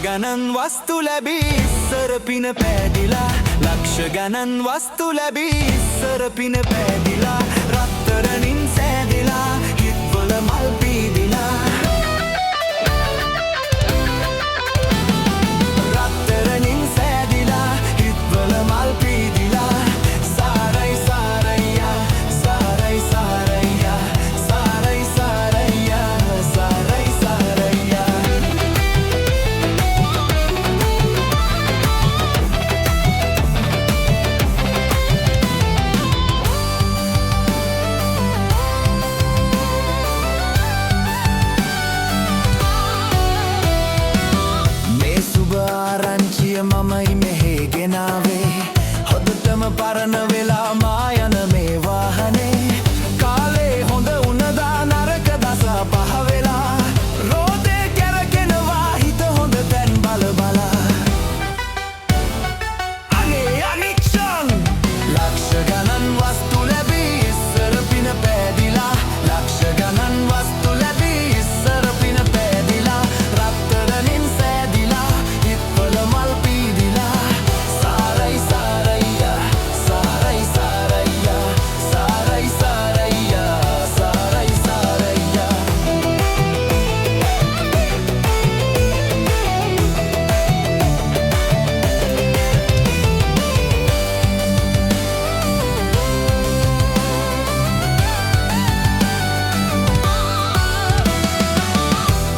ගණන් වස්තු ලැබී ඉස්සර පින පෑදිලා ලක්ෂ ගණන් වස්තු ලැබී ඉස්සර පින පෑදිලා රත්තරනින් සෑදිලා හිත්වල මල් පීදිලා රත්තරනින් සෑදිලා හිත්වල මල් පීදිලා සාරයි සාරයියා සාරයි සාරයියා සාරයි සාරයියා සාරයි සාරයියා ආරංචිය මමයි මෙහෙ ගෙනාවේ හොඳටම පරණ වෙලා මා යන මේ වාහනේ කාලේ හොඳ උනදා නරක දස පහ වෙලා රෝදේ කැරකෙනවා හිත හොඳ තැන් බල බලා අනේ අනිච්චන් ලක්ෂ ගණන් වස්තු ලැබී ඉස්සර පින පෑදිලා ලක්ෂ ගණන් වස්තු ලැබී ඉස්සර පින පෑදිලා රත්තරනින් සෑදිලා හිත්වල මල් පීදිලා සාරයි සාරයියා සාරයි සාරයියා සාරයි සාරයියා සාරයි සාරයියා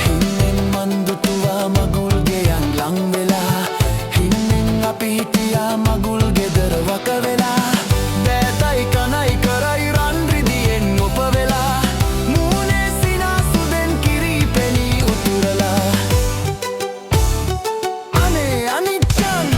හින්නෙන් මන්දුතුවා මගුල් ගෙයන් ලං වෙලා හින්නෙන් අපි හිටියා මගුල් ගෙදර වක වෙලා දෑතයි කනයි කරයි රන් රිදියෙන් ඔප වෙලා මූනේ සිනාසුදෙන් කිරී පෙනී උතුරලා අනේ අනිච්චන්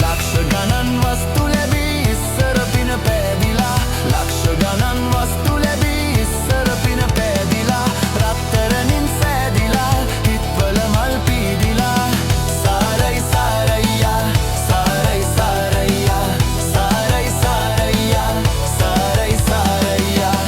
ලක්ෂ ගණන් වස්තු ලැබී ඉස්සර පින පෑදිලා ලක්ෂ ගණන් වස්තු ලැබී ඉස්සර පින පෑදිලා රත්තරනින් සෑදිලා හිත්වල මල් පීදිලා සාරයි සාරයියා සාරයි සාරයියා සාරයි සාරයියා සාරයි සාරයියා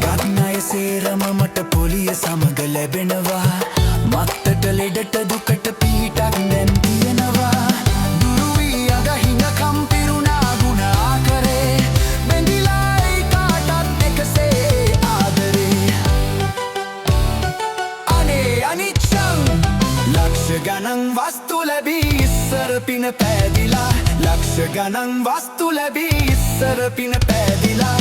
ගත්නය සේරම මට පොලිය සමග ලැබෙනවා මත්තට ලෙඩට දුකට පීටක් දැන් තියෙනවා දුරුවී අගහිඟකම් පිරුණා ගුණ ආකරේ බැඳිලායි කාටත් එකසේ ආදරේ අනේ අනිච්චන් ලක්ෂ ගණන් වස්තු ලැබී ඉස්සර පින පෑදිලා ලක්ෂ ගණන් වස්තු ලැබී ඉස්සර පින පෑදිලා